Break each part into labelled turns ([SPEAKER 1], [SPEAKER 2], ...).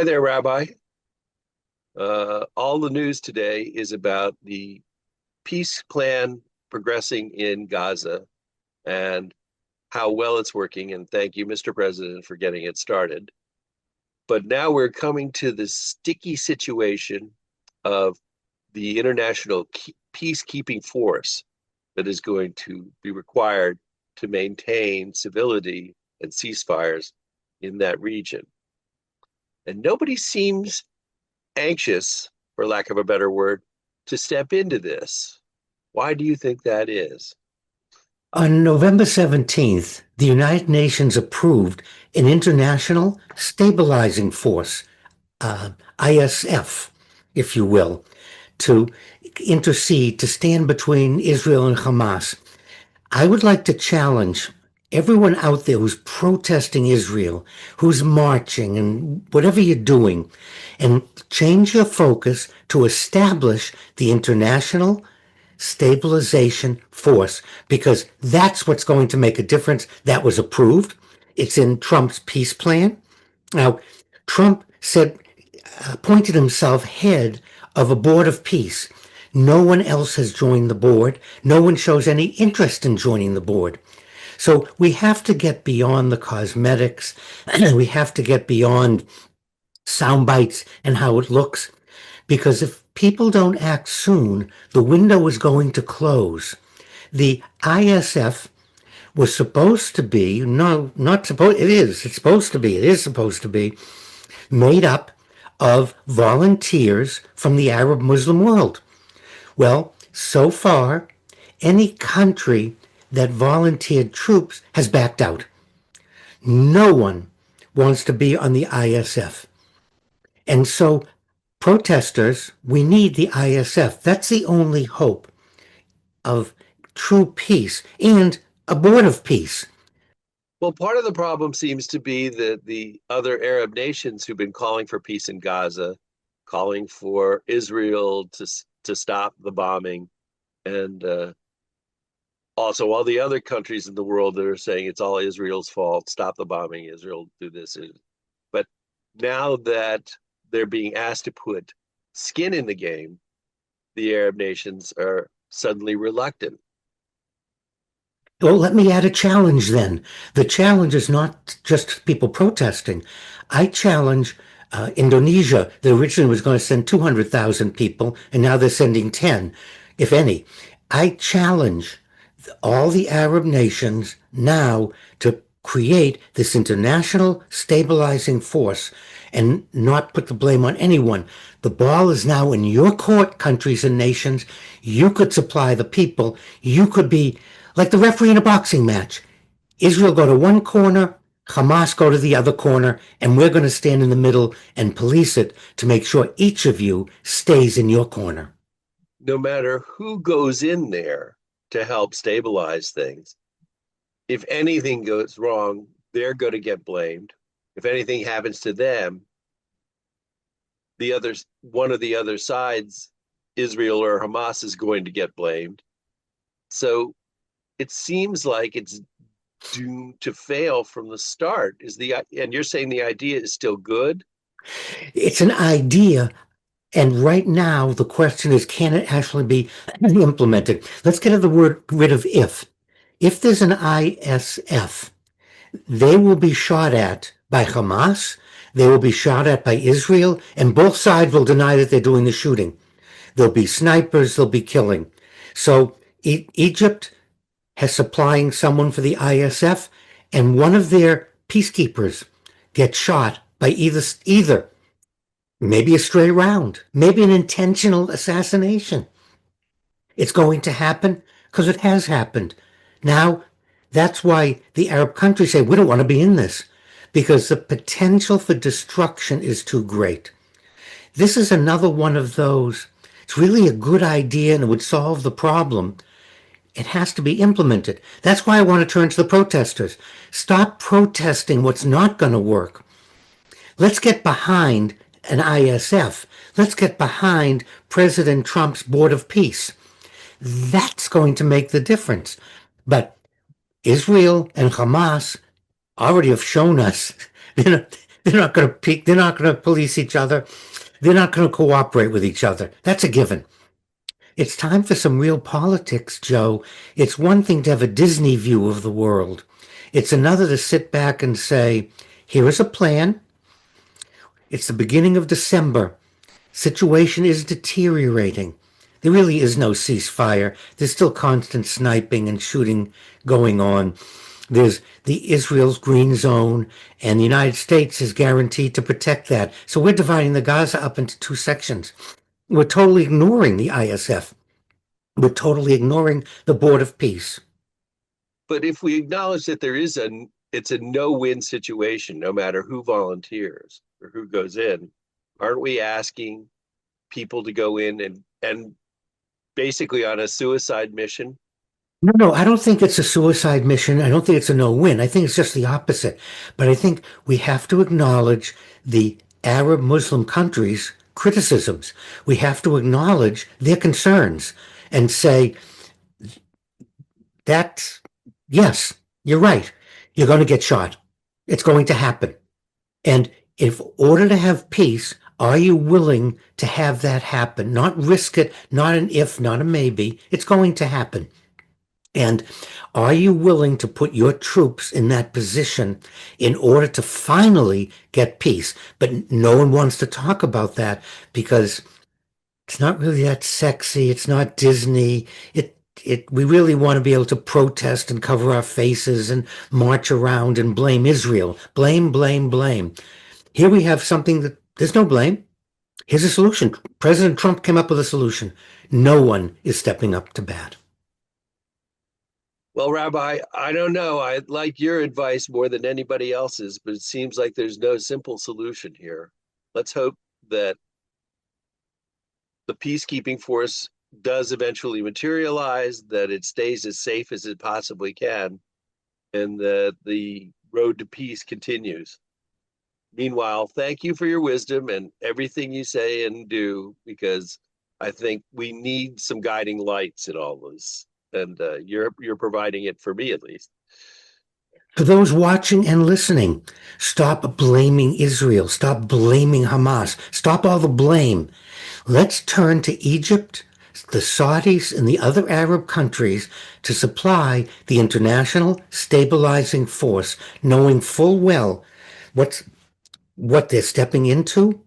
[SPEAKER 1] Hi there, Rabbi. All the news today is about the peace plan progressing in Gaza and how well it's working. And thank you, Mr. President, for getting it started. But now we're coming to this sticky situation of the international peacekeeping force that is going to be required to maintain civility and ceasefires in that region. And nobody seems anxious, for lack of a better word, to step into this. Why do you think that is?
[SPEAKER 2] On November 17th, the United Nations approved an international stabilizing force, ISF, if you will, to intercede, to stand between Israel and Hamas. I would like to challenge everyone out there who's protesting Israel, who's marching, and whatever you're doing, and change your focus to establish the international stabilization force, because that's what's going to make a difference. That was approved. It's in Trump's peace plan. Now, Trump said, appointed himself head of a board of peace. No one else has joined the board. No one shows any interest in joining the board. So we have to get beyond the cosmetics. We have to get beyond sound bites and how it looks. Because if people don't act soon, the window is going to close. The ISF was supposed to be, no, not supposed, it's supposed to be, it is supposed to be made up of volunteers from the Arab Muslim world. Well, so far, any country that volunteered troops has backed out. No one wants to be on the ISF. And so protesters, we need the ISF. That's the only hope of true peace and a board of peace.
[SPEAKER 1] Well, part of the problem seems to be that the other Arab nations who've been calling for peace in Gaza, calling for Israel to stop the bombing, and also all the other countries in the world that are saying it's all Israel's fault, stop the bombing, Israel do this. But now that they're being asked to put skin in the game, the Arab nations are suddenly reluctant.
[SPEAKER 2] Well, let me add a challenge then. The challenge is not just people protesting. I challenge Indonesia, that originally was going to send 200,000 people, and now they're sending 10, if any. I challenge all the Arab nations now to create this international stabilizing force and not put the blame on anyone. The ball is now in your court, countries and nations. You could supply the people. You could be like the referee in a boxing match. Israel go to one corner, Hamas go to the other corner, and we're going to stand in the middle and police it to make sure each of you stays in your corner.
[SPEAKER 1] No matter who goes in there to help stabilize things, if anything goes wrong, they're going to get blamed. If anything happens to them, one of the other sides, Israel or Hamas, is going to get blamed. So it seems like it's doomed to fail from the start. And you're saying the idea is still good?
[SPEAKER 2] It's an idea. And right now, the question is, can it actually be implemented? Let's get rid of if. If there's an ISF, they will be shot at by Hamas, they will be shot at by Israel, and both sides will deny that they're doing the shooting. There'll be snipers, there'll be killing. So Egypt has supplying someone for the ISF, and one of their peacekeepers gets shot by either maybe a stray round, maybe an intentional assassination. It's going to happen because it has happened. Now, that's why the Arab countries say we don't want to be in this, because the potential for destruction is too great. This is another one of those. It's really a good idea and it would solve the problem. It has to be implemented. That's why I want to turn to the protesters. Stop protesting what's not going to work. Let's get behind an ISF. Let's get behind President Trump's Board of Peace. That's going to make the difference. But Israel and Hamas already have shown us, They're not going to peak. They're not going to police each other. They're not going to cooperate with each other. That's a given. It's time for some real politics, Joe. It's one thing to have a Disney view of the world. It's another to sit back and say, here is a plan. It's the beginning of December. Situation is deteriorating. There really is no ceasefire. There's still constant sniping and shooting going on. There's the Israel's green zone, and the United States is guaranteed to protect that. So we're dividing the Gaza up into two sections. We're totally ignoring the ISF. We're totally ignoring the Board of Peace.
[SPEAKER 1] But if we acknowledge that it's a no-win situation, no matter who volunteers or who goes in, aren't we asking people to go in and basically on a suicide mission?
[SPEAKER 2] No, no, I don't think it's a suicide mission. I don't think it's a no-win. I think it's just the opposite. But I think we have to acknowledge the Arab Muslim countries' criticisms. We have to acknowledge their concerns and say that, yes, you're right. You're going to get shot. It's going to happen. And in order to have peace, are you willing to have that happen? Not risk it, not an if, not a maybe. It's going to happen. And are you willing to put your troops in that position in order to finally get peace? But no one wants to talk about that because it's not really that sexy. It's not Disney. We really want to be able to protest and cover our faces and march around and blame Israel. Blame, blame, blame. Here we have something that there's no blame. Here's a solution. President Trump came up with a solution. No one is stepping up to bat.
[SPEAKER 1] Well, Rabbi, I don't know. I like your advice more than anybody else's, but it seems like there's no simple solution here. Let's hope that the peacekeeping force does eventually materialize, that it stays as safe as it possibly can, and that the road to peace continues. Meanwhile, thank you for your wisdom and everything you say and do, because I think we need some guiding lights in all this, and you're providing it for me at least.
[SPEAKER 2] For those watching and listening, stop blaming Israel. Stop blaming Hamas. Stop all the blame. Let's turn to Egypt, the Saudis, and the other Arab countries to supply the international stabilizing force, knowing full well what they're stepping into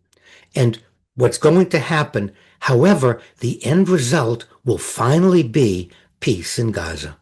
[SPEAKER 2] and what's going to happen. However, the end result will finally be peace in Gaza.